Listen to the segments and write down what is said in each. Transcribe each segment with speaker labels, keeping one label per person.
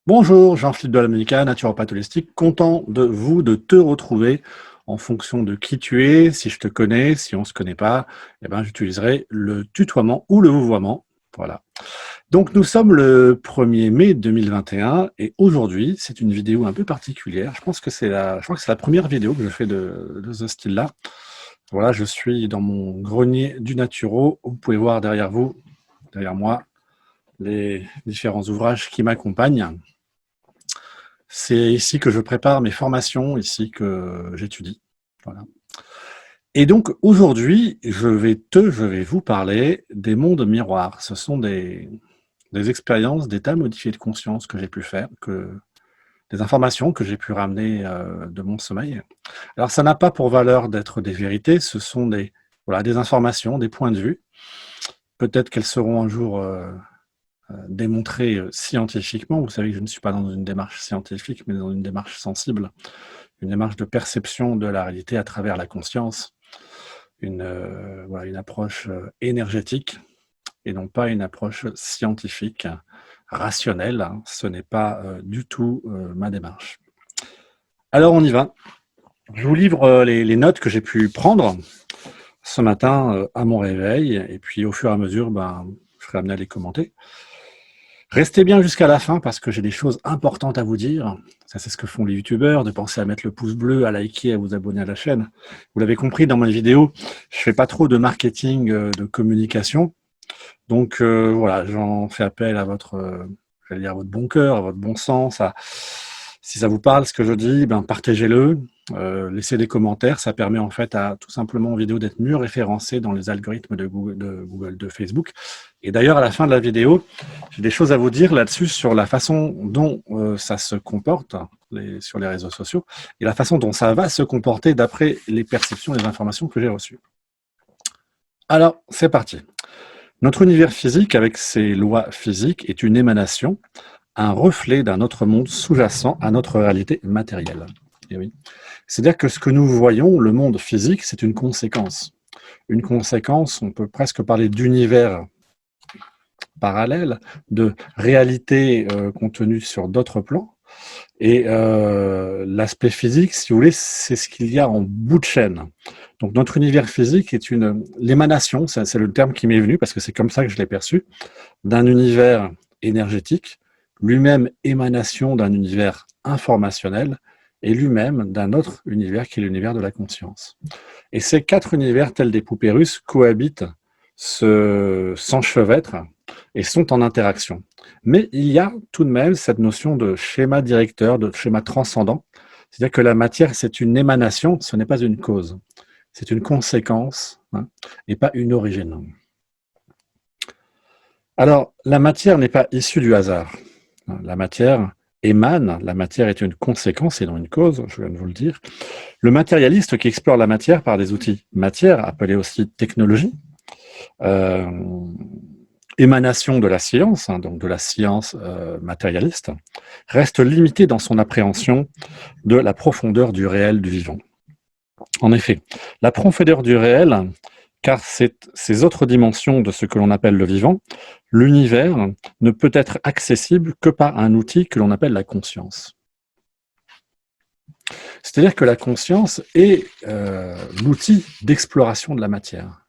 Speaker 1: Bonjour, Jean-Philippe de la naturopathe holistique, content de te retrouver en fonction de qui tu es. Si je te connais, si on ne se connaît pas, eh ben, j'utiliserai le tutoiement ou le vouvoiement. Voilà. Donc nous sommes le 1er mai 2021 et aujourd'hui, c'est une vidéo un peu particulière. Je crois que c'est la première vidéo que je fais de ce style-là. Voilà, je suis dans mon grenier du naturo. Vous pouvez voir derrière vous, derrière moi, les différents ouvrages qui m'accompagnent. C'est ici que je prépare mes formations, ici que j'étudie. Voilà. Et donc aujourd'hui, je vais vous parler des mondes miroirs. Ce sont des expériences, d'états modifiés de conscience que j'ai pu faire, des informations que j'ai pu ramener de mon sommeil. Alors ça n'a pas pour valeur d'être des vérités, ce sont des informations, des points de vue. Peut-être qu'elles seront un jour démontrées scientifiquement. Vous savez que je ne suis pas dans une démarche scientifique, mais dans une démarche sensible. Une démarche de perception de la réalité à travers la conscience, une approche énergétique et non pas une approche scientifique, rationnelle. Ce n'est pas du tout ma démarche. Alors on y va. Je vous livre les notes que j'ai pu prendre ce matin à mon réveil et puis au fur et à mesure, je serai amené à les commenter. Restez bien jusqu'à la fin parce que j'ai des choses importantes à vous dire. Ça, c'est ce que font les youtubeurs, de penser à mettre le pouce bleu, à liker, à vous abonner à la chaîne. Vous l'avez compris dans mes vidéos, je fais pas trop de marketing, de communication. Donc voilà, j'en fais appel à j'allais dire à votre bon cœur, à votre bon sens. Si ça vous parle ce que je dis, partagez-le. Laissez des commentaires, ça permet en fait à tout simplement aux vidéos d'être mieux référencées dans les algorithmes de Google, de Facebook. Et d'ailleurs, à la fin de la vidéo, j'ai des choses à vous dire là-dessus sur la façon dont ça se comporte sur les réseaux sociaux et la façon dont ça va se comporter d'après les perceptions et les informations que j'ai reçues. Alors, c'est parti. Notre univers physique, avec ses lois physiques, est une émanation, un reflet d'un autre monde sous-jacent à notre réalité matérielle. Et oui. C'est-à-dire que ce que nous voyons, le monde physique, c'est une conséquence. Une conséquence, on peut presque parler d'univers parallèle, de réalité contenue sur d'autres plans. Et l'aspect physique, si vous voulez, c'est ce qu'il y a en bout de chaîne. Donc notre univers physique est l'émanation, c'est le terme qui m'est venu parce que c'est comme ça que je l'ai perçu, d'un univers énergétique, lui-même émanation d'un univers informationnel et lui-même d'un autre univers qui est l'univers de la conscience. Et ces quatre univers, tels des poupées russes, cohabitent, s'enchevêtrent et sont en interaction. Mais il y a tout de même cette notion de schéma directeur, de schéma transcendant, c'est-à-dire que la matière, c'est une émanation, ce n'est pas une cause. C'est une conséquence et pas une origine. Alors, la matière n'est pas issue du hasard. La matière émane, la matière est une conséquence et non une cause, je viens de vous le dire. Le matérialiste qui explore la matière par des outils matière, appelés aussi technologie, émanation de la science, donc de la science matérialiste, reste limité dans son appréhension de la profondeur du réel du vivant. En effet, la profondeur du réel, car c'est ces autres dimensions de ce que l'on appelle le vivant, l'univers ne peut être accessible que par un outil que l'on appelle la conscience. C'est-à-dire que la conscience est l'outil d'exploration de la matière.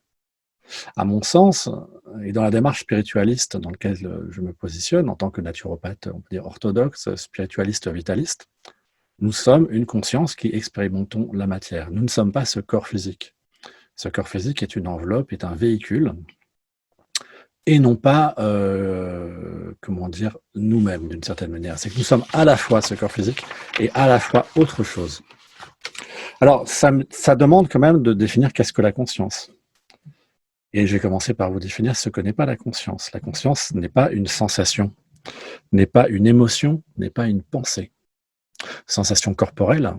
Speaker 1: À mon sens, et dans la démarche spiritualiste dans laquelle je me positionne en tant que naturopathe, on peut dire orthodoxe, spiritualiste, vitaliste, nous sommes une conscience qui expérimentons la matière. Nous ne sommes pas ce corps physique. Ce corps physique est une enveloppe, est un véhicule, et non pas, nous-mêmes, d'une certaine manière. C'est que nous sommes à la fois ce corps physique et à la fois autre chose. Alors, ça demande quand même de définir qu'est-ce que la conscience. Et je vais commencer par vous définir ce que n'est pas la conscience. La conscience n'est pas une sensation, n'est pas une émotion, n'est pas une pensée. Sensation corporelle,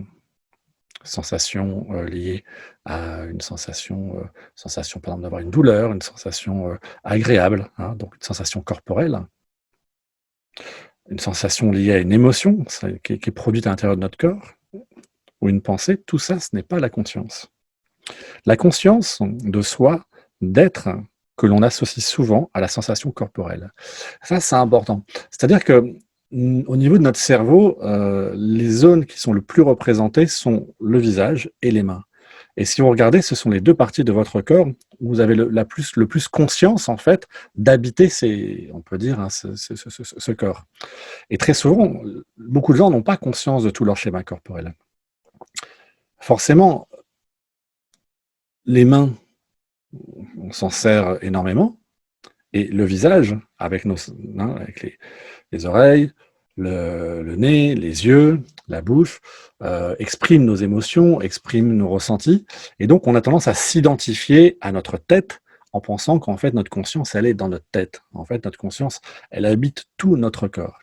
Speaker 1: sensation liée à une sensation par exemple d'avoir une douleur, une sensation agréable, donc une sensation corporelle, une sensation liée à une émotion qui est produite à l'intérieur de notre corps, ou une pensée, tout ça, ce n'est pas la conscience. La conscience de soi, d'être, que l'on associe souvent à la sensation corporelle. Ça, c'est important. C'est-à-dire que Au niveau de notre cerveau, les zones qui sont le plus représentées sont le visage et les mains. Et si vous regardez, ce sont les 2 parties de votre corps où vous avez le plus conscience, en fait, d'habiter on peut dire, hein, ce corps. Et très souvent, beaucoup de gens n'ont pas conscience de tout leur schéma corporel. Forcément, les mains, on s'en sert énormément, et le visage, avec avec les oreilles, le nez, les yeux, la bouche, exprime nos émotions, exprime nos ressentis. Et donc, on a tendance à s'identifier à notre tête en pensant qu'en fait, notre conscience, elle est dans notre tête. En fait, notre conscience, elle habite tout notre corps.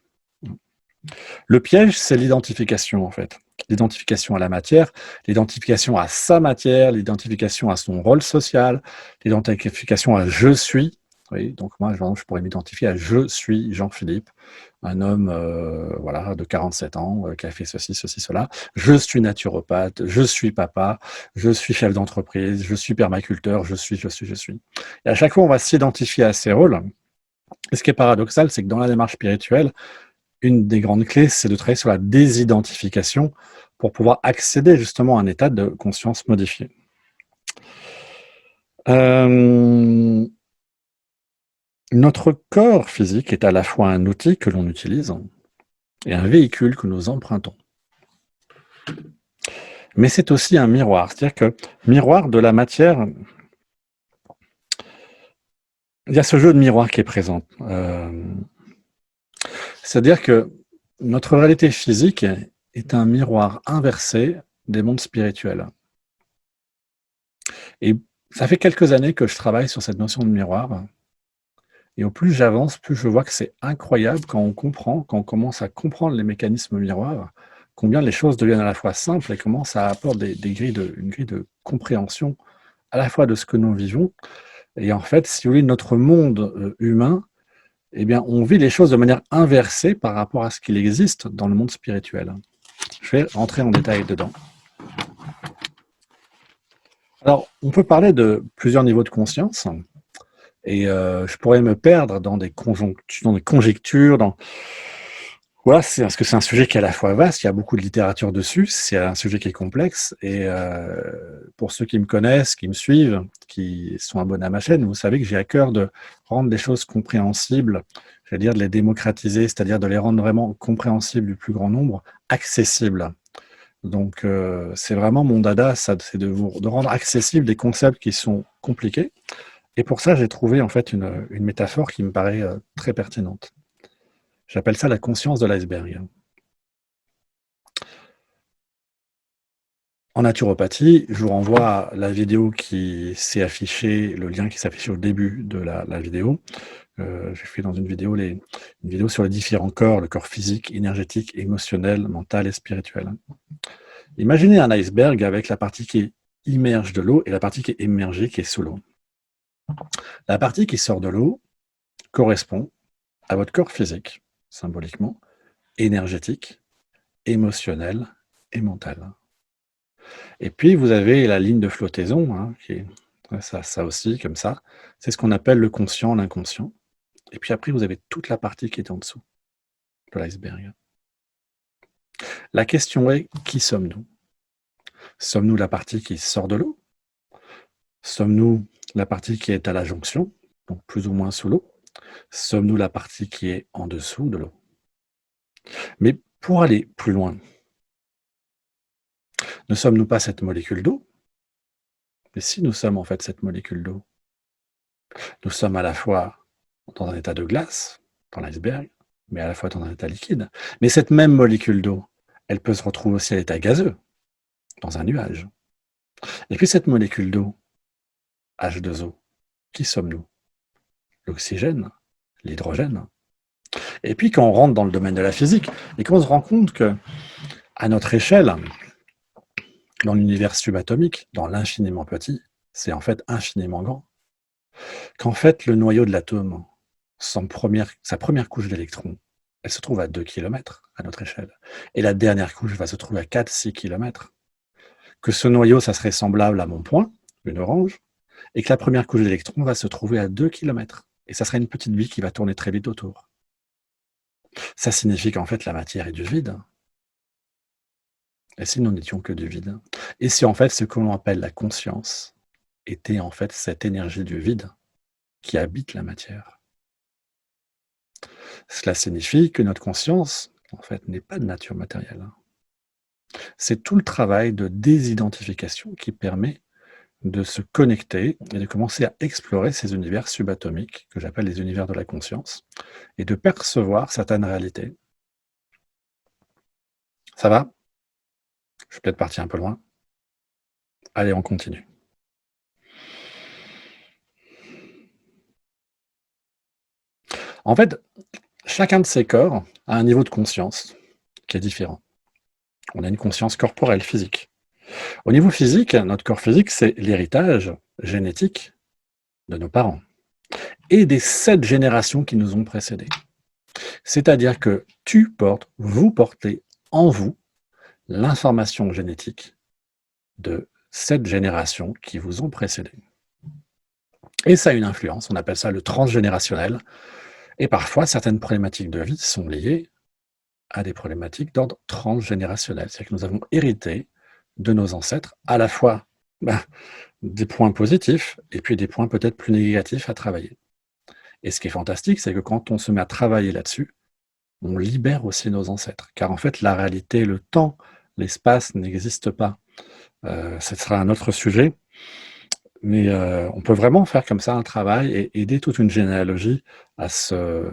Speaker 1: Le piège, c'est l'identification, en fait. L'identification à la matière, l'identification à sa matière, l'identification à son rôle social, l'identification à je suis. Oui, donc moi, par exemple, je pourrais m'identifier à je suis Jean-Philippe, un homme voilà, de 47 ans qui a fait ceci, ceci, cela. Je suis naturopathe, je suis papa, je suis chef d'entreprise, je suis permaculteur, je suis, je suis, je suis. Et à chaque fois, on va s'identifier à ces rôles. Et ce qui est paradoxal, c'est que dans la démarche spirituelle, une des grandes clés, c'est de travailler sur la désidentification pour pouvoir accéder justement à un état de conscience modifié. Notre corps physique est à la fois un outil que l'on utilise et un véhicule que nous empruntons. Mais c'est aussi un miroir, c'est-à-dire que miroir de la matière, il y a ce jeu de miroir qui est présent. C'est-à-dire que notre réalité physique est un miroir inversé des mondes spirituels. Et ça fait quelques années que je travaille sur cette notion de miroir. Et au plus j'avance, plus je vois que c'est incroyable quand on commence à comprendre les mécanismes miroirs, combien les choses deviennent à la fois simples et comment ça apporte une grille de compréhension à la fois de ce que nous vivons. Et en fait, si vous voulez, notre monde humain, eh bien, on vit les choses de manière inversée par rapport à ce qu'il existe dans le monde spirituel. Je vais rentrer en détail dedans. Alors, on peut parler de plusieurs niveaux de conscience. Et je pourrais me perdre dans des conjectures, voilà, parce que c'est un sujet qui est à la fois vaste, il y a beaucoup de littérature dessus, c'est un sujet qui est complexe. Et pour ceux qui me connaissent, qui me suivent, qui sont abonnés à ma chaîne, vous savez que j'ai à cœur de rendre des choses compréhensibles, j'allais dire de les démocratiser, c'est-à-dire de les rendre vraiment compréhensibles du plus grand nombre, accessibles. Donc c'est vraiment mon dada, c'est de rendre accessibles des concepts qui sont compliqués. Et pour ça, j'ai trouvé en fait une métaphore qui me paraît très pertinente. J'appelle ça la conscience de l'iceberg. En naturopathie, je vous renvoie à la vidéo qui s'est affichée, le lien qui s'affiche au début de la vidéo. J'ai fait dans une vidéo sur les différents corps, le corps physique, énergétique, émotionnel, mental et spirituel. Imaginez un iceberg avec la partie qui immerge de l'eau et la partie qui est émergée, qui est sous l'eau. La partie qui sort de l'eau correspond à votre corps physique, symboliquement, énergétique, émotionnel et mental. Et puis, vous avez la ligne de flottaison, hein, qui est ça aussi, comme ça. C'est ce qu'on appelle le conscient, l'inconscient. Et puis après, vous avez toute la partie qui est en dessous de l'iceberg. La question est, qui sommes-nous? Sommes-nous la partie qui sort de l'eau? Sommes-nous la partie qui est à la jonction, donc plus ou moins sous l'eau? Sommes-nous la partie qui est en dessous de l'eau? Mais pour aller plus loin, ne sommes-nous pas cette molécule d'eau? Mais si nous sommes en fait cette molécule d'eau, nous sommes à la fois dans un état de glace, dans l'iceberg, mais à la fois dans un état liquide. Mais cette même molécule d'eau, elle peut se retrouver aussi à l'état gazeux, dans un nuage. Et puis cette molécule d'eau, H2O, qui sommes-nous? L'oxygène, l'hydrogène. Et puis quand on rentre dans le domaine de la physique, et qu'on se rend compte que, à notre échelle, dans l'univers subatomique, dans l'infiniment petit, c'est en fait infiniment grand, qu'en fait le noyau de l'atome, sa première couche d'électrons, elle se trouve à 2 km à notre échelle. Et la dernière couche va se trouver à 4-6 km. Que ce noyau, ça serait semblable à mon poing, une orange, et que la première couche d'électrons va se trouver à 2 km. Et ça serait une petite bille qui va tourner très vite autour. Ça signifie qu'en fait la matière est du vide. Et si nous n'étions que du vide? Et si en fait ce que l'on appelle la conscience était en fait cette énergie du vide qui habite la matière? Cela signifie que notre conscience, en fait, n'est pas de nature matérielle, hein. C'est tout le travail de désidentification qui permet de se connecter et de commencer à explorer ces univers subatomiques que j'appelle les univers de la conscience et de percevoir certaines réalités. Ça va? Je suis peut-être parti un peu loin. Allez, on continue. En fait, chacun de ces corps a un niveau de conscience qui est différent. On a une conscience corporelle, physique. Au niveau physique, notre corps physique, c'est l'héritage génétique de nos parents et des 7 générations qui nous ont précédés. C'est-à-dire que tu portes, vous portez en vous l'information génétique de 7 générations qui vous ont précédé. Et ça a une influence, on appelle ça le transgénérationnel. Et parfois, certaines problématiques de vie sont liées à des problématiques d'ordre transgénérationnel. C'est-à-dire que nous avons hérité de nos ancêtres à la fois ben, des points positifs et puis des points peut-être plus négatifs à travailler. Et ce qui est fantastique, c'est que quand on se met à travailler là-dessus, on libère aussi nos ancêtres. Car en fait, la réalité, le temps, l'espace n'existent pas. Ce sera un autre sujet, mais on peut vraiment faire comme ça un travail et aider toute une généalogie à se,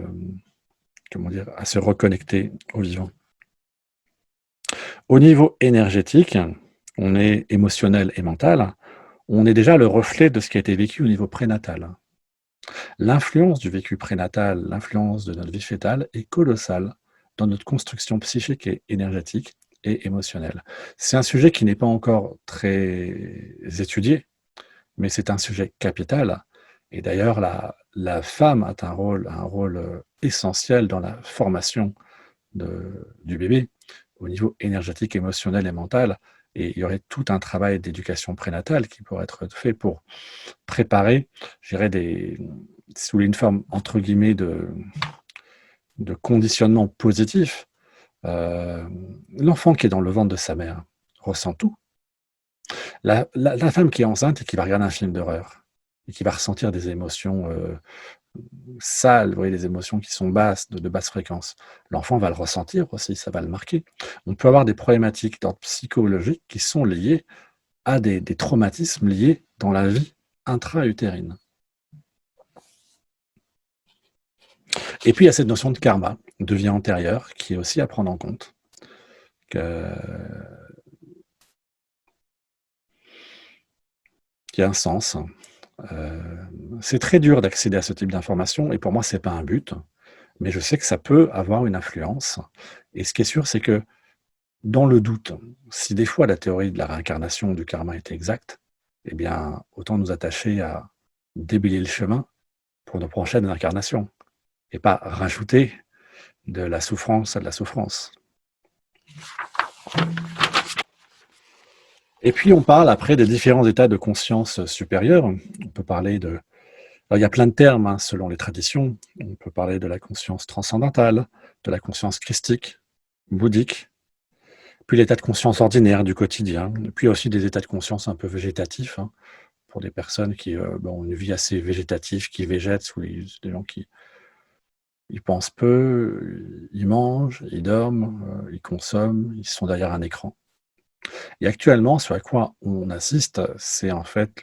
Speaker 1: comment dire, à se reconnecter au vivant. Au niveau énergétique, on est émotionnel et mental, on est déjà le reflet de ce qui a été vécu au niveau prénatal. L'influence du vécu prénatal, l'influence de notre vie fœtale est colossale dans notre construction psychique et énergétique et émotionnelle. C'est un sujet qui n'est pas encore très étudié, mais c'est un sujet capital. Et d'ailleurs, la femme a un rôle essentiel dans la formation du bébé au niveau énergétique, émotionnel et mental. Et il y aurait tout un travail d'éducation prénatale qui pourrait être fait pour préparer, je dirais, sous une forme, entre guillemets, de conditionnement positif. L'enfant qui est dans le ventre de sa mère ressent tout. La femme qui est enceinte et qui va regarder un film d'horreur et qui va ressentir des émotions sales, vous voyez, des émotions qui sont basses, de basse fréquence. L'enfant va le ressentir aussi, ça va le marquer. On peut avoir des problématiques d'ordre psychologique qui sont liées à des traumatismes liés dans la vie intra-utérine. Et puis il y a cette notion de karma, de vie antérieure, qui est aussi à prendre en compte. Qui a un sens. C'est très dur d'accéder à ce type d'informations et pour moi, c'est pas un but, mais je sais que ça peut avoir une influence. Et ce qui est sûr, c'est que dans le doute, si des fois la théorie de la réincarnation ou du karma est exacte, eh bien, autant nous attacher à déblayer le chemin pour nos prochaines incarnations et pas rajouter de la souffrance à de la souffrance. Et puis on parle après des différents états de conscience supérieure. On peut parler de... Alors, il y a plein de termes hein, selon les traditions. On peut parler de la conscience transcendantale, de la conscience christique, bouddhique, puis l'état de conscience ordinaire du quotidien, et puis aussi des états de conscience un peu végétatifs, hein, pour des personnes qui ont une vie assez végétative, qui végètent, ou des gens qui ils pensent peu, ils mangent, ils dorment, ils consomment, ils sont derrière un écran. Et actuellement, ce à quoi on assiste, c'est en fait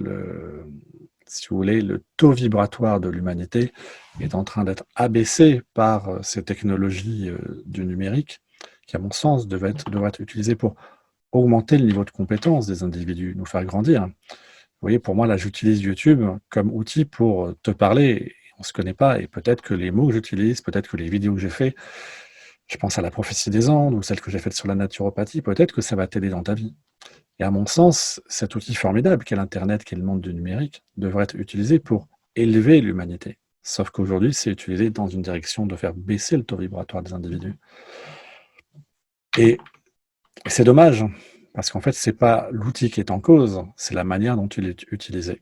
Speaker 1: si vous voulez, le taux vibratoire de l'humanité est en train d'être abaissé par ces technologies du numérique, qui, à mon sens, devraient être utilisées pour augmenter le niveau de compétence des individus, nous faire grandir. Vous voyez, pour moi, là, j'utilise YouTube comme outil pour te parler. On ne se connaît pas, et peut-être que les mots que j'utilise, peut-être que les vidéos que j'ai fait, je pense à la prophétie des Andes ou celle que j'ai faite sur la naturopathie, peut-être que ça va t'aider dans ta vie. Et à mon sens, cet outil formidable qu'est l'Internet, qu'est le monde du numérique, devrait être utilisé pour élever l'humanité. Sauf qu'aujourd'hui, c'est utilisé dans une direction de faire baisser le taux vibratoire des individus. Et c'est dommage, parce qu'en fait, ce n'est pas l'outil qui est en cause, c'est la manière dont il est utilisé.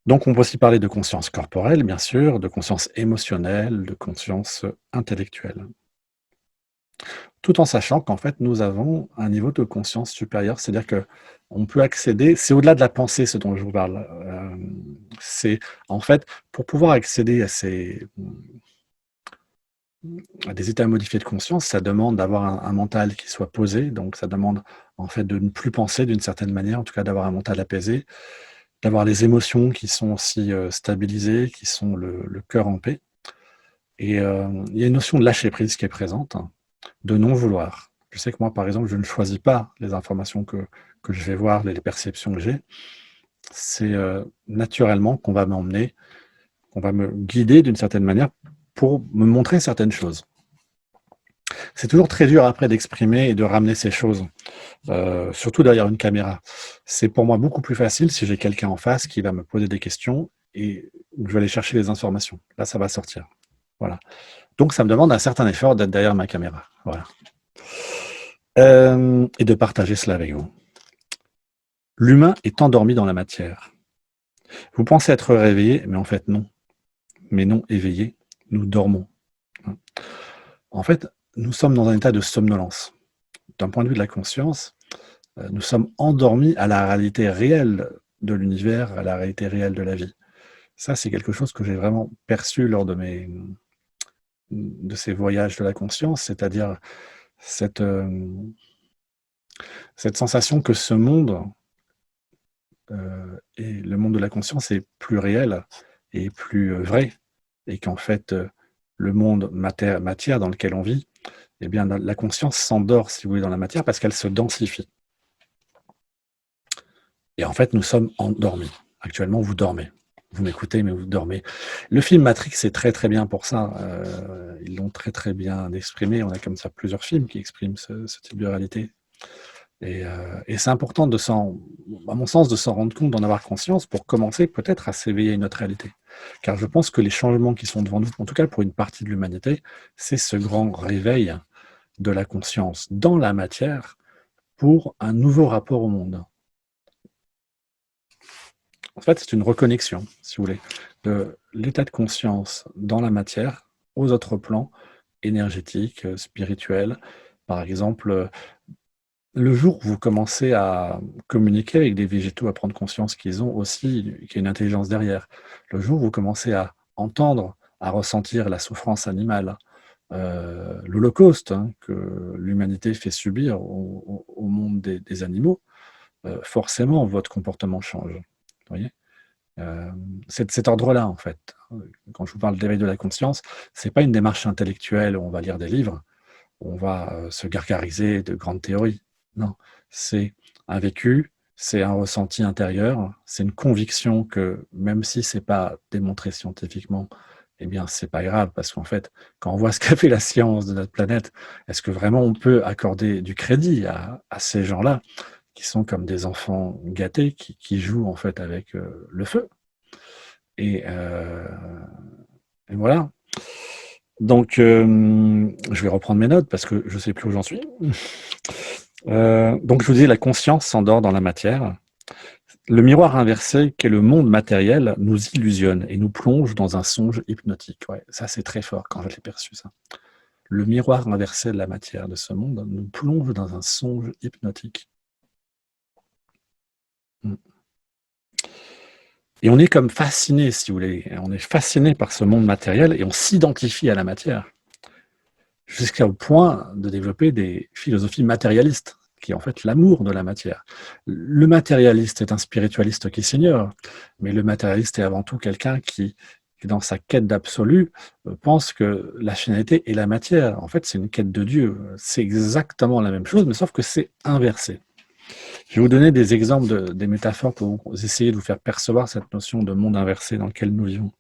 Speaker 1: Donc on peut aussi parler de conscience corporelle, bien sûr, de conscience émotionnelle, de conscience intellectuelle. Tout en sachant qu'en fait, nous avons un niveau de conscience supérieur, c'est-à-dire qu'on peut accéder c'est au-delà de la pensée ce dont je vous parle, c'est en fait, pour pouvoir accéder à des états modifiés de conscience, ça demande d'avoir un mental qui soit posé, donc ça demande en fait de ne plus penser d'une certaine manière, en tout cas d'avoir un mental apaisé, d'avoir les émotions qui sont aussi, stabilisées, qui sont le cœur en paix et il y a une notion de lâcher prise qui est présente, de non vouloir. Je sais que moi, par exemple, je ne choisis pas les informations que je vais voir, les perceptions que j'ai. C'est, naturellement qu'on va m'emmener, qu'on va me guider d'une certaine manière pour me montrer certaines choses. C'est toujours très dur après d'exprimer et de ramener ces choses, surtout derrière une caméra. C'est pour moi beaucoup plus facile si j'ai quelqu'un en face qui va me poser des questions et où je vais aller chercher les informations. Là, ça va sortir. Voilà. Donc ça me demande un certain effort d'être derrière ma caméra. Voilà. Et de partager cela avec vous. L'humain est endormi dans la matière. Vous pensez être réveillé, mais en fait non. Mais non éveillé, nous dormons. En fait, nous sommes dans un état de somnolence. D'un point de vue de la conscience, nous sommes endormis à la réalité réelle de l'univers, à la réalité réelle de la vie. Ça, c'est quelque chose que j'ai vraiment perçu lors de ces voyages de la conscience, c'est-à-dire cette, cette sensation que ce monde et le monde de la conscience est plus réel et plus vrai, et qu'en fait, le monde matière dans lequel on vit, eh bien, la conscience s'endort, si vous voulez, dans la matière parce qu'elle se densifie. Et en fait, nous sommes endormis. Actuellement, vous dormez. Vous m'écoutez, mais vous dormez. Le film Matrix est très très bien pour ça. Ils l'ont très très bien exprimé. On a comme ça plusieurs films qui expriment ce type de réalité. Et c'est important à mon sens, de s'en rendre compte, d'en avoir conscience pour commencer peut-être à s'éveiller à une autre réalité. Car je pense que les changements qui sont devant nous, en tout cas pour une partie de l'humanité, c'est ce grand réveil de la conscience dans la matière pour un nouveau rapport au monde. En fait, c'est une reconnexion, si vous voulez, de l'état de conscience dans la matière aux autres plans énergétiques, spirituels. Par exemple, le jour où vous commencez à communiquer avec des végétaux, à prendre conscience qu'ils ont aussi qu'il y a une intelligence derrière, le jour où vous commencez à entendre, à ressentir la souffrance animale, l'holocauste, hein, que l'humanité fait subir au monde des animaux, forcément votre comportement change. Vous voyez? Cet ordre-là, en fait. Quand je vous parle d'éveil de la conscience, c'est pas une démarche intellectuelle où on va lire des livres, où on va se gargariser de grandes théories. Non, c'est un vécu, c'est un ressenti intérieur, c'est une conviction que même si c'est pas démontré scientifiquement, eh bien c'est pas grave parce qu'en fait, quand on voit ce qu'a fait la science de notre planète, est-ce que vraiment on peut accorder du crédit à ces gens-là qui sont comme des enfants gâtés qui jouent en fait avec le feu? Et, euh, et voilà. Donc, je vais reprendre mes notes parce que je ne sais plus où j'en suis. Donc, je vous disais, la conscience s'endort dans la matière. Le miroir inversé, qui est le monde matériel, nous illusionne et nous plonge dans un songe hypnotique. Ouais, ça, c'est très fort quand je l'ai perçu, ça. Le miroir inversé de la matière de ce monde nous plonge dans un songe hypnotique. Mm. Et on est comme fasciné, si vous voulez. On est fasciné par ce monde matériel et on s'identifie à la matière. Jusqu'au point de développer des philosophies matérialistes, qui est en fait l'amour de la matière. Le matérialiste est un spiritualiste qui s'ignore, mais le matérialiste est avant tout quelqu'un qui, dans sa quête d'absolu, pense que la finalité est la matière. En fait, c'est une quête de Dieu. C'est exactement la même chose, mais sauf que c'est inversé. Je vais vous donner des exemples, des métaphores pour vous essayer de vous faire percevoir cette notion de monde inversé dans lequel nous vivons.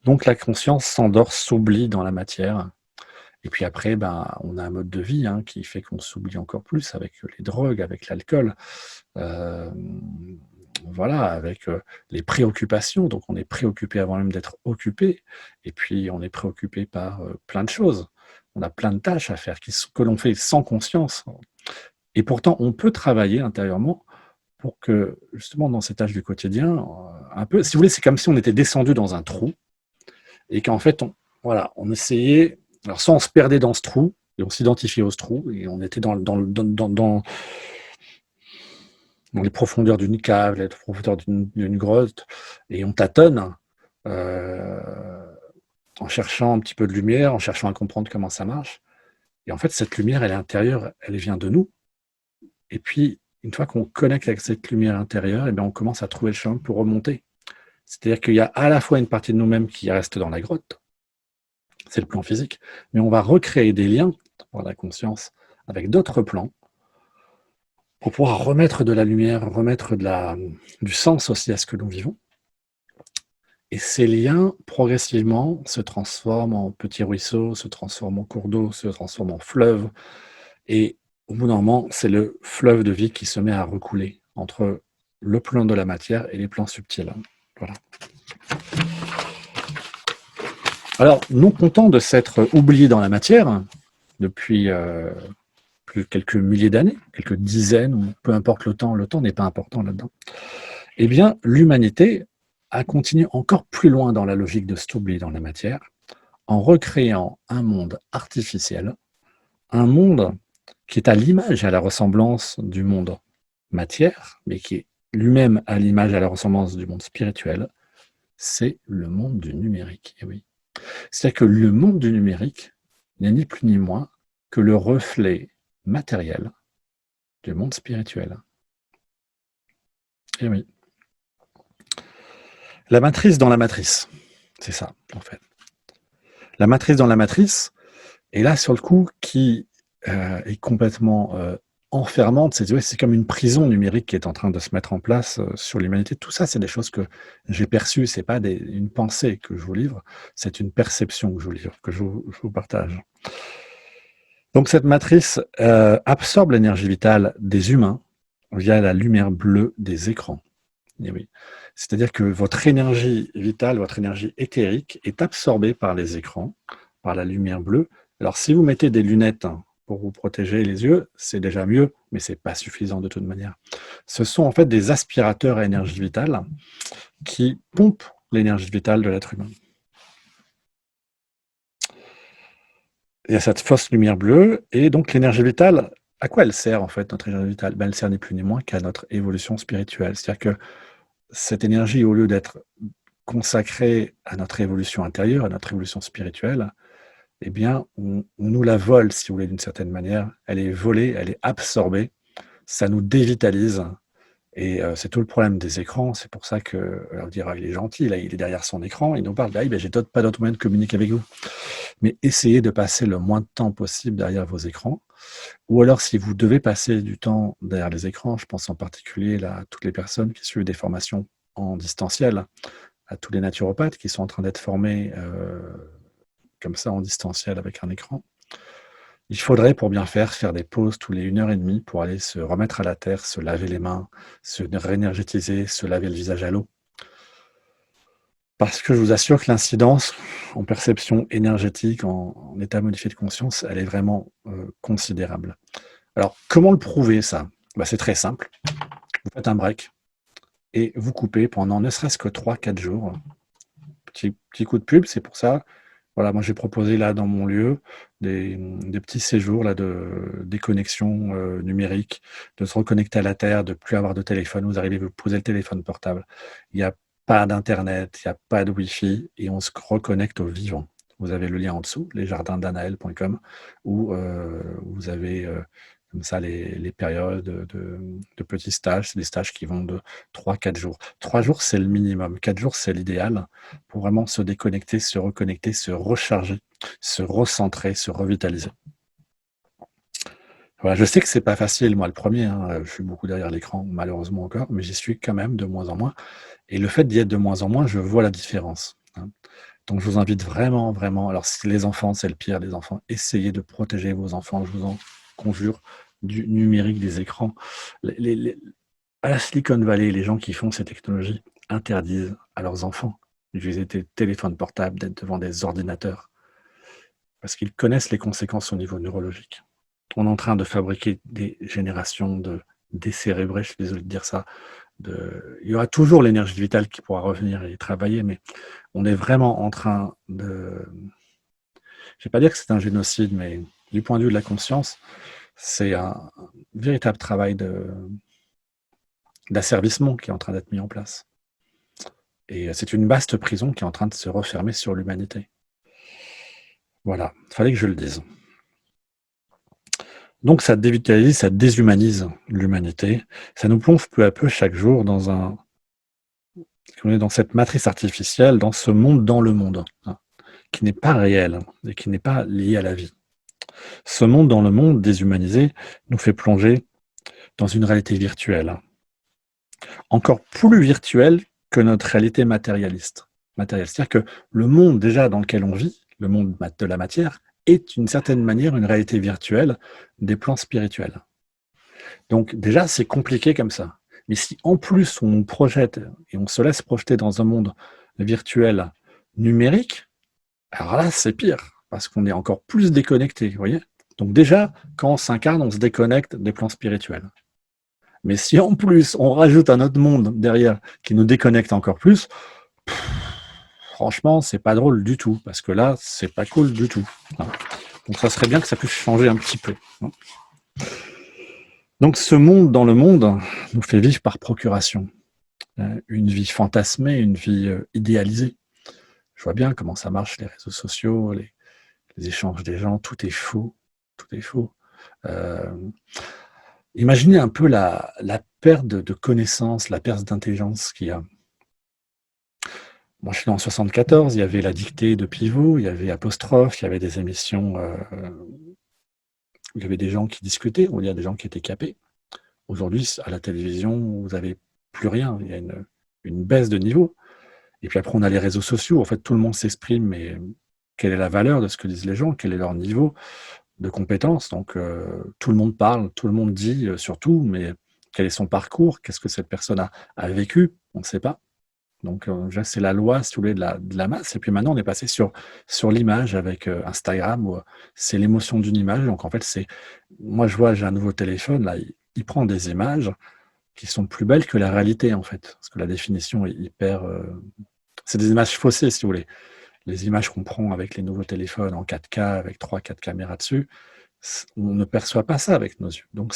Speaker 1: Donc la conscience s'endort, s'oublie dans la matière. Et puis après, ben, on a un mode de vie hein, qui fait qu'on s'oublie encore plus avec les drogues, avec l'alcool, euh, voilà, avec les préoccupations. Donc on est préoccupé avant même d'être occupé. Et puis on est préoccupé par plein de choses. On a plein de tâches à faire que l'on fait sans conscience. Et pourtant, on peut travailler intérieurement pour que, justement, dans ces tâches du quotidien, un peu, si vous voulez, c'est comme si on était descendu dans un trou et qu'en fait, voilà, on essayait, alors soit on se perdait dans ce trou et on s'identifiait au ce trou et on était dans les profondeurs d'une cave, les profondeurs d'une grotte, et on tâtonne euh, en cherchant un petit peu de lumière, en cherchant à comprendre comment ça marche. Et en fait, cette lumière, elle est intérieure, elle vient de nous. Et puis, une fois qu'on connecte avec cette lumière intérieure, eh bien, on commence à trouver le chemin pour remonter. C'est-à-dire qu'il y a à la fois une partie de nous-mêmes qui reste dans la grotte, c'est le plan physique, mais on va recréer des liens par la conscience avec d'autres plans pour pouvoir remettre de la lumière, remettre du sens aussi à ce que nous vivons. Et ces liens, progressivement, se transforment en petits ruisseaux, se transforment en cours d'eau, se transforment en fleuves. Et au bout d'un moment, c'est le fleuve de vie qui se met à recouler entre le plan de la matière et les plans subtils. Voilà. Alors, non content de s'être oublié dans la matière depuis plus quelques milliers d'années, quelques dizaines, ou peu importe le temps n'est pas important là-dedans, eh bien, l'humanité a continué encore plus loin dans la logique de s'oublier dans la matière, en recréant un monde artificiel, un monde qui est à l'image et à la ressemblance du monde matière, mais qui est lui-même à l'image et à la ressemblance du monde spirituel, c'est le monde du numérique. Et oui. C'est-à-dire que le monde du numérique n'est ni plus ni moins que le reflet matériel du monde spirituel. Et oui. La matrice dans la matrice, c'est ça, en fait. La matrice dans la matrice, et là, sur le coup, qui est complètement enfermante, c'est comme une prison numérique qui est en train de se mettre en place sur l'humanité. Tout ça, c'est des choses que j'ai perçues, c'est pas une pensée que je vous livre, c'est une perception que je vous livre, que je vous partage. Donc cette matrice absorbe l'énergie vitale des humains via la lumière bleue des écrans. Et oui. C'est-à-dire que votre énergie vitale, votre énergie éthérique est absorbée par les écrans, par la lumière bleue. Alors si vous mettez des lunettes pour vous protéger les yeux, c'est déjà mieux, mais ce n'est pas suffisant de toute manière. Ce sont en fait des aspirateurs à énergie vitale qui pompent l'énergie vitale de l'être humain. Il y a cette fausse lumière bleue, et donc l'énergie vitale, à quoi elle sert en fait, notre énergie vitale? Elle sert ni plus ni moins qu'à notre évolution spirituelle. C'est-à-dire que cette énergie, au lieu d'être consacrée à notre évolution intérieure, à notre évolution spirituelle, eh bien, on nous la vole, si vous voulez, d'une certaine manière. Elle est volée, elle est absorbée, ça nous dévitalise. Et c'est tout le problème des écrans. C'est pour ça que, alors, vous direz, il est gentil, là, il est derrière son écran, il nous parle, ben, j'ai pas d'autre moyen de communiquer avec vous. Mais essayez de passer le moins de temps possible derrière vos écrans. Ou alors, si vous devez passer du temps derrière les écrans, je pense en particulier là, à toutes les personnes qui suivent des formations en distanciel, à tous les naturopathes qui sont en train d'être formés comme ça en distanciel avec un écran. Il faudrait, pour bien faire des pauses tous les 1h30 pour aller se remettre à la terre, se laver les mains, se réénergétiser, se laver le visage à l'eau. Parce que je vous assure que l'incidence en perception énergétique, en état modifié de conscience, elle est vraiment considérable. Alors, comment le prouver, ça? C'est très simple. Vous faites un break et vous coupez pendant ne serait-ce que 3-4 jours. Petit coup de pub, c'est pour ça. Voilà, moi j'ai proposé là dans mon lieu des petits séjours là, de déconnexion numérique, de se reconnecter à la Terre, de ne plus avoir de téléphone. Vous arrivez, vous posez le téléphone portable. Il n'y a pas d'internet, il n'y a pas de Wi-Fi et on se reconnecte au vivant. Vous avez le lien en dessous, lesjardindanaël.com, où vous avez comme ça les périodes de petits stages. C'est des stages qui vont de 3-4 jours. 3 jours, c'est le minimum. 4 jours, c'est l'idéal pour vraiment se déconnecter, se reconnecter, se recharger, se recentrer, se revitaliser. Voilà, je sais que c'est pas facile, moi le premier, je suis beaucoup derrière l'écran, malheureusement encore, mais j'y suis quand même de moins en moins. Et le fait d'y être de moins en moins, je vois la différence. Donc je vous invite vraiment, vraiment, alors si les enfants, c'est le pire, les enfants, essayez de protéger vos enfants, je vous en conjure, du numérique, des écrans. À la Silicon Valley, les gens qui font ces technologies interdisent à leurs enfants d'utiliser des téléphones portables, d'être devant des ordinateurs, parce qu'ils connaissent les conséquences au niveau neurologique. On est en train de fabriquer des générations de décérébré, je suis désolé de dire ça. Il y aura toujours l'énergie vitale qui pourra revenir et travailler, mais on est vraiment en train de... Je ne vais pas dire que c'est un génocide, mais du point de vue de la conscience, c'est un véritable travail d'asservissement qui est en train d'être mis en place. Et c'est une vaste prison qui est en train de se refermer sur l'humanité. Voilà, il fallait que je le dise. Donc ça dévitalise, ça déshumanise l'humanité, ça nous plonge peu à peu chaque jour dans cette matrice artificielle, dans ce monde dans le monde, hein, qui n'est pas réel et qui n'est pas lié à la vie. Ce monde dans le monde déshumanisé nous fait plonger dans une réalité virtuelle, encore plus virtuelle que notre réalité matérialiste. C'est-à-dire que le monde déjà dans lequel on vit, le monde de la matière, est d'une certaine manière une réalité virtuelle des plans spirituels. Donc déjà, c'est compliqué comme ça. Mais si en plus on nous projette et on se laisse projeter dans un monde virtuel numérique, alors là, c'est pire, parce qu'on est encore plus déconnecté, vous voyez. Donc déjà, quand on s'incarne, on se déconnecte des plans spirituels. Mais si en plus on rajoute un autre monde derrière qui nous déconnecte encore plus, franchement, c'est pas drôle du tout, parce que là, c'est pas cool du tout. Donc ça serait bien que ça puisse changer un petit peu. Donc ce monde dans le monde nous fait vivre par procuration. Une vie fantasmée, une vie idéalisée. Je vois bien comment ça marche, les réseaux sociaux, les échanges des gens, tout est faux. Tout est faux. Imaginez un peu la perte de connaissances, la perte d'intelligence qu'il y a. Moi, je suis né en 74, il y avait la dictée de Pivot, il y avait Apostrophe, il y avait des émissions où il y avait des gens qui discutaient, où il y a des gens qui étaient capés. Aujourd'hui, à la télévision, vous n'avez plus rien, il y a une baisse de niveau. Et puis après, on a les réseaux sociaux, en fait, tout le monde s'exprime, mais quelle est la valeur de ce que disent les gens, quel est leur niveau de compétence? Donc, tout le monde parle, tout le monde dit surtout, mais quel est son parcours? Qu'est-ce que cette personne a vécu? On ne sait pas. Donc, c'est la loi, si vous voulez, de la masse. Et puis maintenant, on est passé sur l'image avec Instagram, où c'est l'émotion d'une image. Donc, en fait, moi, je vois, j'ai un nouveau téléphone, là, il prend des images qui sont plus belles que la réalité, en fait. Parce que la définition est hyper... c'est des images faussées, si vous voulez. Les images qu'on prend avec les nouveaux téléphones en 4K, avec 3-4 caméras dessus, on ne perçoit pas ça avec nos yeux. Donc,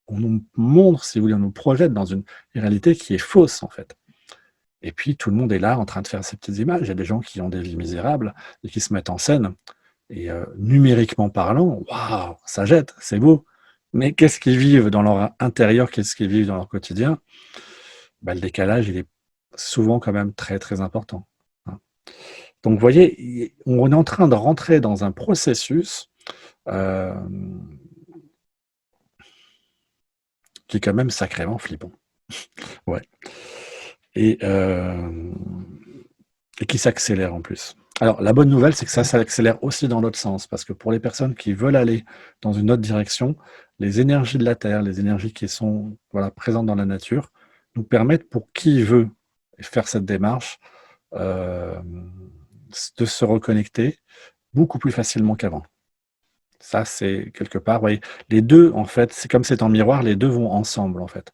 Speaker 1: on nous montre, si vous voulez, on nous projette dans une réalité qui est fausse, en fait. Et puis, tout le monde est là en train de faire ces petites images. Il y a des gens qui ont des vies misérables et qui se mettent en scène. Et numériquement parlant, waouh, ça jette, c'est beau. Mais qu'est-ce qu'ils vivent dans leur intérieur? Qu'est-ce qu'ils vivent dans leur quotidien? Le décalage, il est souvent quand même très, très important. Hein. Donc, vous voyez, on est en train de rentrer dans un processus qui est quand même sacrément flippant. Ouais. Et qui s'accélère en plus. Alors, la bonne nouvelle, c'est que ça s'accélère aussi dans l'autre sens, parce que pour les personnes qui veulent aller dans une autre direction, les énergies de la Terre, les énergies qui sont présentes dans la nature, nous permettent, pour qui veut faire cette démarche, de se reconnecter beaucoup plus facilement qu'avant. Ça, c'est quelque part, vous voyez, les deux, en fait, c'est comme c'est en miroir, les deux vont ensemble, en fait.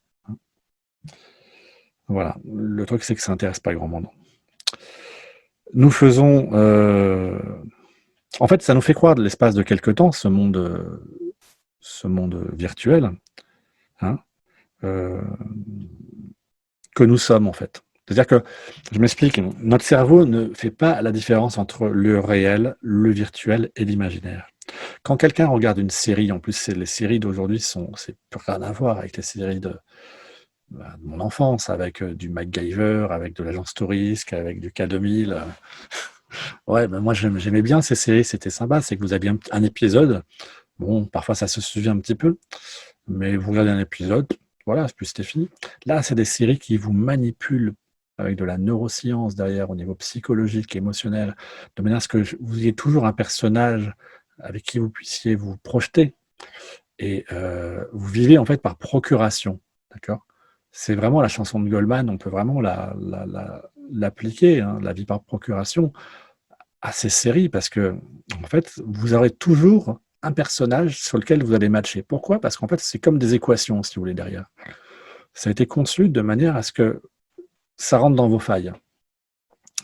Speaker 1: Voilà. Le truc, c'est que ça n'intéresse pas grand monde. Nous faisons... en fait, ça nous fait croire de l'espace de quelque temps, ce monde virtuel, hein, que nous sommes, en fait. C'est-à-dire que, je m'explique, notre cerveau ne fait pas la différence entre le réel, le virtuel et l'imaginaire. Quand quelqu'un regarde une série, en plus, les séries d'aujourd'hui, c'est plus rien à voir avec les séries de mon enfance, avec du MacGyver, avec de l'agence Tourisque, avec du K2000. Ouais, moi j'aimais bien ces séries, c'était sympa, c'est que vous aviez un épisode, bon, parfois ça se suivait un petit peu, mais vous regardez un épisode, voilà, puis c'était fini. Là, c'est des séries qui vous manipulent avec de la neuroscience derrière, au niveau psychologique, émotionnel, de manière à ce que vous ayez toujours un personnage avec qui vous puissiez vous projeter. Et vous vivez en fait par procuration, d'accord? C'est vraiment la chanson de Goldman, on peut vraiment l'appliquer, hein, la vie par procuration, à ces séries, parce que en fait, vous aurez toujours un personnage sur lequel vous allez matcher. Pourquoi? Parce qu'en fait, c'est comme des équations, si vous voulez, derrière. Ça a été conçu de manière à ce que ça rentre dans vos failles.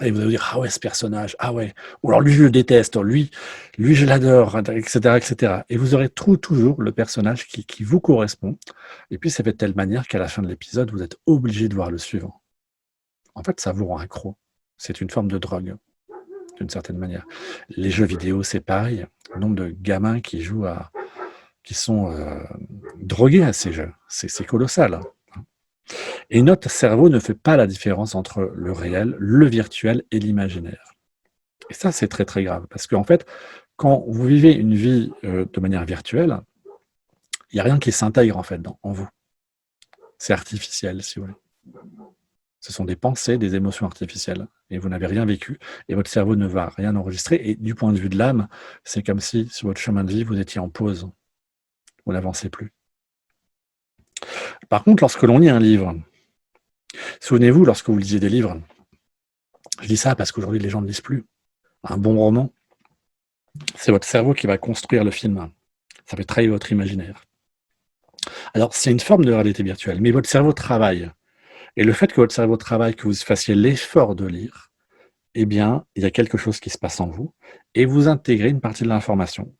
Speaker 1: Et vous allez vous dire: «Ah ouais, ce personnage, ah ouais, ou alors lui, je le déteste, lui je l'adore», et cetera, et cetera. Et vous aurez toujours le personnage qui vous correspond. Et puis c'est fait de telle manière qu'à la fin de l'épisode, vous êtes obligé de voir le suivant. En fait, ça vous rend accro. C'est une forme de drogue, d'une certaine manière. Les jeux vidéo, c'est pareil. Le nombre de gamins qui sont drogués à ces jeux, c'est colossal. Et notre cerveau ne fait pas la différence entre le réel, le virtuel et l'imaginaire. Et ça, c'est très très grave. Parce qu'en fait, quand vous vivez une vie de manière virtuelle, il n'y a rien qui s'intègre en fait en vous. C'est artificiel, si vous voulez. Ce sont des pensées, des émotions artificielles. Et vous n'avez rien vécu. Et votre cerveau ne va rien enregistrer. Et du point de vue de l'âme, c'est comme si sur votre chemin de vie, vous étiez en pause. Vous n'avancez plus. Par contre, lorsque l'on lit un livre, souvenez-vous, lorsque vous lisiez des livres, je dis ça parce qu'aujourd'hui les gens ne lisent plus. Un bon roman, c'est votre cerveau qui va construire le film. Ça fait travailler votre imaginaire. Alors, c'est une forme de réalité virtuelle, mais votre cerveau travaille. Et le fait que votre cerveau travaille, que vous fassiez l'effort de lire, eh bien, il y a quelque chose qui se passe en vous et vous intégrez une partie de l'information.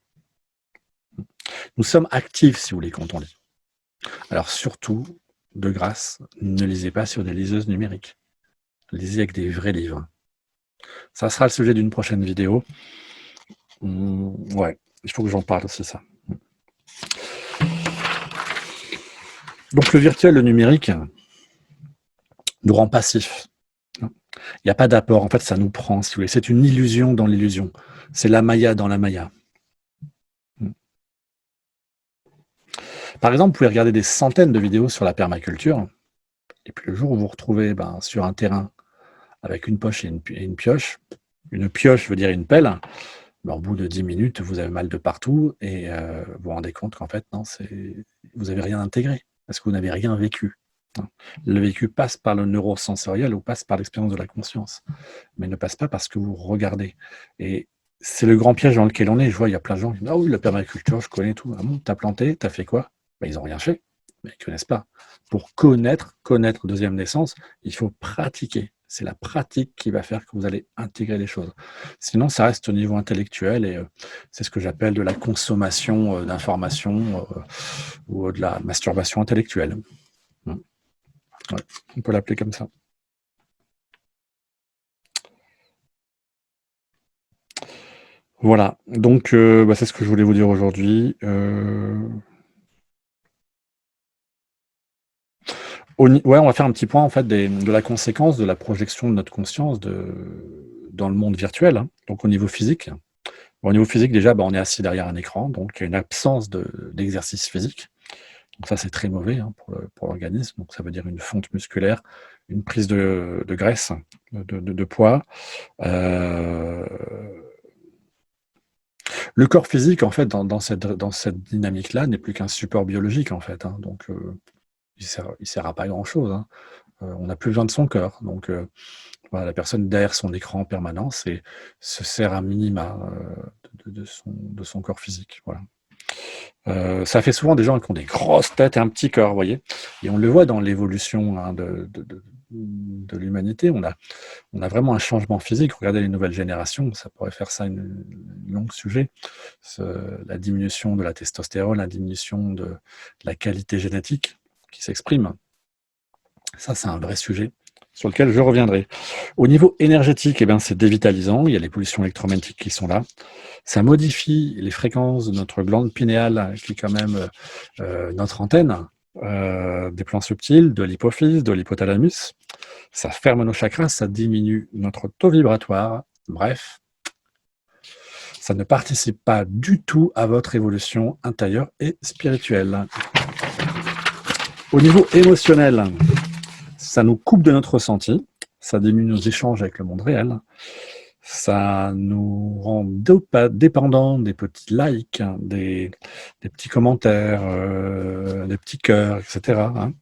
Speaker 1: Nous sommes actifs, si vous voulez, quand on lit. Alors, surtout, de grâce, ne lisez pas sur des liseuses numériques. Lisez avec des vrais livres. Ça sera le sujet d'une prochaine vidéo. Ouais, il faut que j'en parle aussi, ça. Donc, le virtuel, le numérique, nous rend passifs. Il n'y a pas d'apport. En fait, ça nous prend, si vous voulez. C'est une illusion dans l'illusion. C'est la Maya dans la Maya. Par exemple, vous pouvez regarder des centaines de vidéos sur la permaculture. Et puis, le jour où vous vous retrouvez sur un terrain avec une poche et une pioche, une pioche veut dire une pelle, au bout de 10 minutes, vous avez mal de partout et vous vous rendez compte qu'en fait, non, vous n'avez rien intégré parce que vous n'avez rien vécu. Le vécu passe par le neurosensoriel ou passe par l'expérience de la conscience, mais ne passe pas parce que vous regardez. Et c'est le grand piège dans lequel on est. Je vois, il y a plein de gens qui disent: «Ah oui, la permaculture, je connais tout». Ah bon, t'as planté, t'as fait quoi? Ils n'ont rien fait, mais ils ne connaissent pas. Pour connaître deuxième naissance, il faut pratiquer. C'est la pratique qui va faire que vous allez intégrer les choses. Sinon, ça reste au niveau intellectuel et c'est ce que j'appelle de la consommation d'informations ou de la masturbation intellectuelle. Ouais, on peut l'appeler comme ça. Voilà, donc c'est ce que je voulais vous dire aujourd'hui. Ouais, on va faire un petit point en fait de la conséquence de la projection de notre conscience dans le monde virtuel, hein, donc au niveau physique. Bon, au niveau physique, déjà, on est assis derrière un écran, donc il y a une absence d'exercice physique. Donc ça, c'est très mauvais pour l'organisme. Donc ça veut dire une fonte musculaire, une prise de graisse, de poids. Le corps physique, en fait, dans cette dynamique-là, n'est plus qu'un support biologique, en fait. Hein, donc il sert à pas grand-chose. Hein. On n'a plus besoin de son cœur. Donc voilà, la personne derrière son écran en permanence et se sert à minima de son corps physique. Voilà. Ça fait souvent des gens qui ont des grosses têtes et un petit cœur, vous voyez. Et on le voit dans l'évolution de l'humanité. On a vraiment un changement physique. Regardez les nouvelles générations, ça pourrait faire ça un long sujet. La diminution de la testostérone, la diminution de la qualité génétique qui s'exprime. Ça, c'est un vrai sujet sur lequel je reviendrai. Au niveau énergétique, c'est dévitalisant. Il y a les pollutions électromagnétiques qui sont là. Ça modifie les fréquences de notre glande pinéale, qui est quand même notre antenne, des plans subtils, de l'hypophyse, de l'hypothalamus. Ça ferme nos chakras, ça diminue notre taux vibratoire. Bref, ça ne participe pas du tout à votre évolution intérieure et spirituelle. Au niveau émotionnel, ça nous coupe de notre ressenti, ça diminue nos échanges avec le monde réel, ça nous rend dépendants des petits likes, des petits commentaires, des petits cœurs, etc. Hein.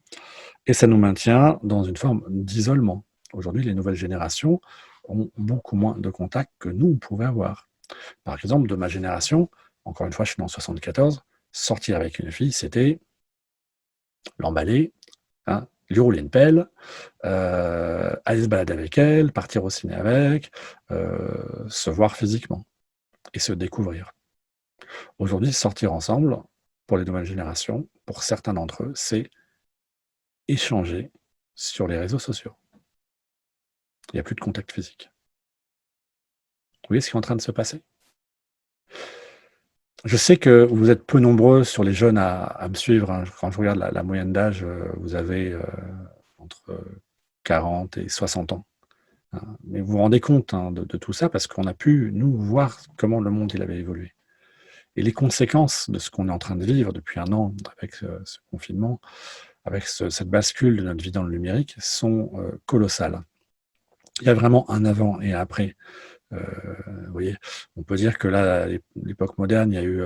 Speaker 1: Et ça nous maintient dans une forme d'isolement. Aujourd'hui, les nouvelles générations ont beaucoup moins de contacts que nous, on pouvait avoir. Par exemple, de ma génération, encore une fois, je suis dans 74, sortir avec une fille, c'était l'emballer, hein, lui rouler une pelle, aller se balader avec elle, partir au ciné avec, se voir physiquement et se découvrir. Aujourd'hui, sortir ensemble, pour les nouvelles générations, pour certains d'entre eux, c'est échanger sur les réseaux sociaux. Il n'y a plus de contact physique. Vous voyez ce qui est en train de se passer? Je sais que vous êtes peu nombreux sur les jeunes à me suivre, hein. Quand je regarde la moyenne d'âge, vous avez entre 40 et 60 ans, hein. Mais vous vous rendez compte, hein, de tout ça parce qu'on a pu, nous, voir comment le monde il avait évolué. Et les conséquences de ce qu'on est en train de vivre depuis 1 an avec ce confinement, avec cette bascule de notre vie dans le numérique, sont colossales. Il y a vraiment un avant et un après. Vous voyez, on peut dire que là, à l'époque moderne, il y a eu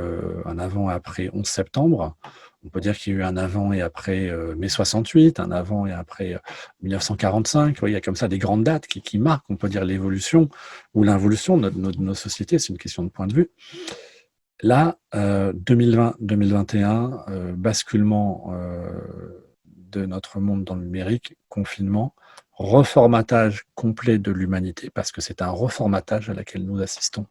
Speaker 1: un avant et après 11 septembre. On peut dire qu'il y a eu un avant et après mai 68, un avant et après 1945. Vous voyez, il y a comme ça des grandes dates qui marquent, on peut dire, l'évolution ou l'involution de nos sociétés. C'est une question de point de vue. Là, 2020-2021, basculement de notre monde dans le numérique, confinement, reformatage complet de l'humanité, parce que c'est un reformatage à laquelle nous assistons,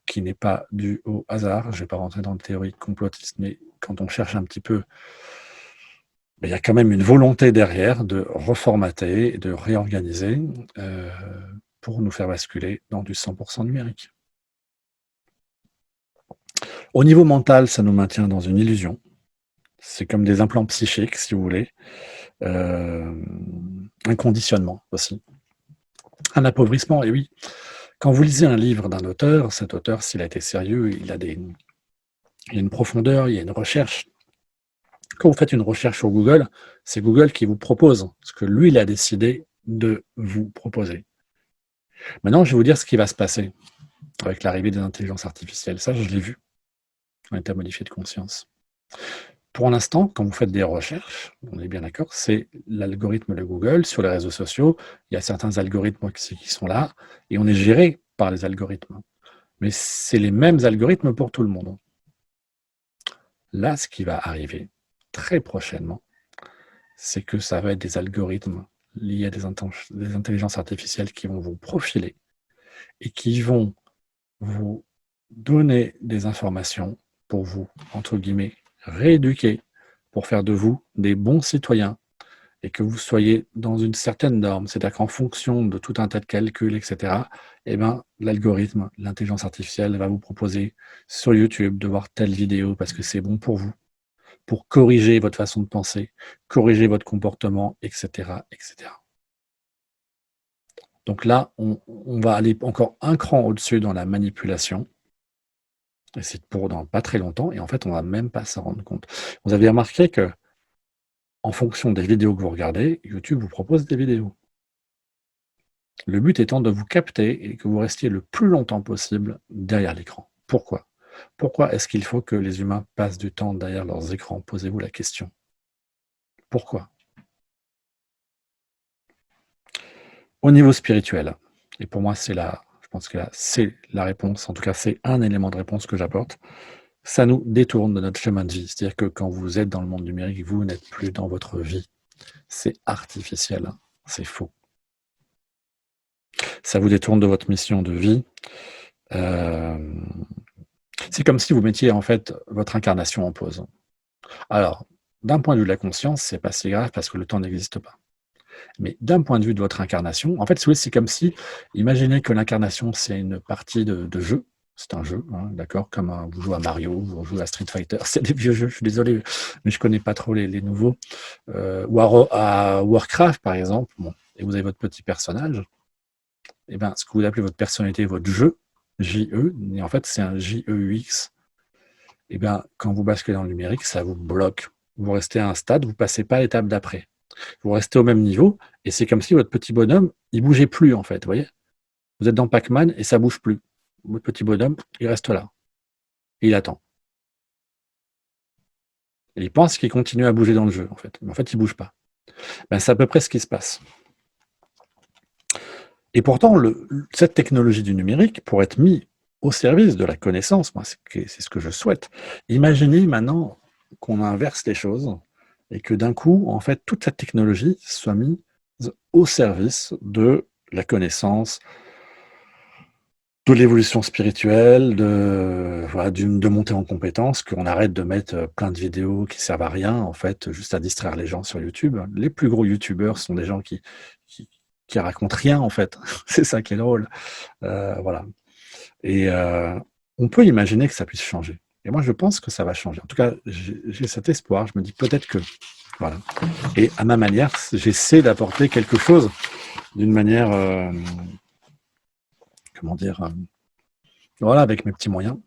Speaker 1: qui n'est pas dû au hasard. Je ne vais pas rentrer dans le théorie complotiste, mais quand on cherche un petit peu, il y a quand même une volonté derrière de reformater, de réorganiser pour nous faire basculer dans du 100% numérique. Au niveau mental, ça nous maintient dans une illusion. C'est comme des implants psychiques, si vous voulez. Un conditionnement aussi. Un appauvrissement, et oui. Quand vous lisez un livre d'un auteur, cet auteur, s'il a été sérieux, il a une profondeur, il y a une recherche. Quand vous faites une recherche sur Google, c'est Google qui vous propose ce que lui, il a décidé de vous proposer. Maintenant, je vais vous dire ce qui va se passer avec l'arrivée des intelligences artificielles. Ça, je l'ai vu en état modifié de conscience. Pour l'instant, quand vous faites des recherches, on est bien d'accord, c'est l'algorithme de Google sur les réseaux sociaux. Il y a certains algorithmes qui sont là et on est géré par les algorithmes. Mais c'est les mêmes algorithmes pour tout le monde. Là, ce qui va arriver très prochainement, c'est que ça va être des algorithmes liés à des intelligences artificielles qui vont vous profiler et qui vont vous donner des informations pour vous, entre guillemets, rééduquer, pour faire de vous des bons citoyens et que vous soyez dans une certaine norme. C'est-à-dire qu'en fonction de tout un tas de calculs, etc., eh ben, l'algorithme, l'intelligence artificielle va vous proposer sur YouTube de voir telle vidéo parce que c'est bon pour vous, pour corriger votre façon de penser, corriger votre comportement, etc., etc. Donc là, on va aller encore un cran au-dessus dans la manipulation. Et c'est pour dans pas très longtemps, et en fait, on va même pas s'en rendre compte. Vous avez remarqué que, en fonction des vidéos que vous regardez, YouTube vous propose des vidéos. Le but étant de vous capter et que vous restiez le plus longtemps possible derrière l'écran. Pourquoi? Pourquoi est-ce qu'il faut que les humains passent du temps derrière leurs écrans? Posez-vous la question. Pourquoi? Au niveau spirituel, et pour moi, je pense que là, c'est la réponse, en tout cas, c'est un élément de réponse que j'apporte. Ça nous détourne de notre chemin de vie. C'est-à-dire que quand vous êtes dans le monde numérique, vous n'êtes plus dans votre vie. C'est artificiel, c'est faux. Ça vous détourne de votre mission de vie. C'est comme si vous mettiez en fait votre incarnation en pause. Alors, d'un point de vue de la conscience, c'est pas si grave parce que le temps n'existe pas. Mais d'un point de vue de votre incarnation, en fait, c'est comme si, imaginez que l'incarnation, c'est une partie de jeu. C'est un jeu, hein, d'accord, comme vous jouez à Mario, vous jouez à Street Fighter, c'est des vieux jeux, je suis désolé, mais je connais pas trop les nouveaux. Ou à Warcraft, par exemple, bon, et vous avez votre petit personnage, et ben, ce que vous appelez votre personnalité, votre jeu, J-E, et en fait, c'est un J-E-U-X. Et bien, quand vous basculez dans le numérique, ça vous bloque. Vous restez à un stade, vous passez pas à l'étape d'après. Vous restez au même niveau, et c'est comme si votre petit bonhomme, il bougeait plus, en fait, vous voyez? Vous êtes dans Pac-Man et ça bouge plus. Votre petit bonhomme, il reste là. Et il attend. Et il pense qu'il continue à bouger dans le jeu, en fait. Mais en fait, il bouge pas. Ben, c'est à peu près ce qui se passe. Et pourtant, cette technologie du numérique, pour être mis au service de la connaissance. Moi, c'est ce que je souhaite. Imaginez maintenant qu'on inverse les choses et que d'un coup, en fait, toute la technologie soit mise au service de la connaissance, de l'évolution spirituelle, de voilà, de monter en compétences, qu'on arrête de mettre, plein de vidéos qui servent à rien, en fait, juste à distraire les gens sur YouTube. Les plus gros youtubeurs sont des gens qui qui racontent rien, en fait. C'est ça qui est drôle. Voilà et on peut imaginer que ça puisse changer et moi, je pense que ça va changer. En tout cas, j'ai cet espoir. Je me dis: «Peut-être que» voilà et à ma manière, j'essaie d'apporter quelque chose d'une manière, comment dire? Voilà, avec mes petits moyens.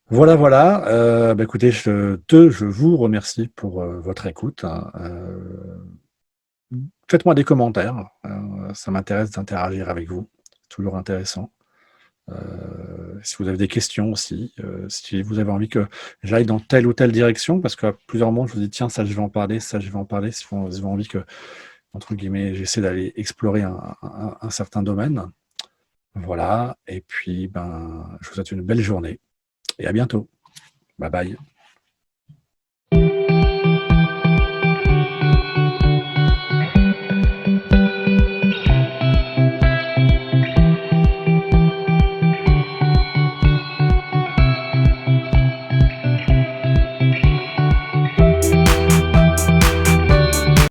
Speaker 1: Voilà, voilà, bah, écoutez, je vous remercie pour, votre écoute, hein, faites-moi des commentaires, ça m'intéresse d'interagir avec vous, c'est toujours intéressant. Si vous avez des questions aussi, si vous avez envie que j'aille dans telle ou telle direction, parce qu'à plusieurs moments, je vous dis: «Tiens, ça, je vais en parler, ça, je vais en parler», si vous avez envie que, entre guillemets, j'essaie d'aller explorer un certain domaine. Voilà et puis, ben, je vous souhaite une belle journée et à bientôt. Bye bye.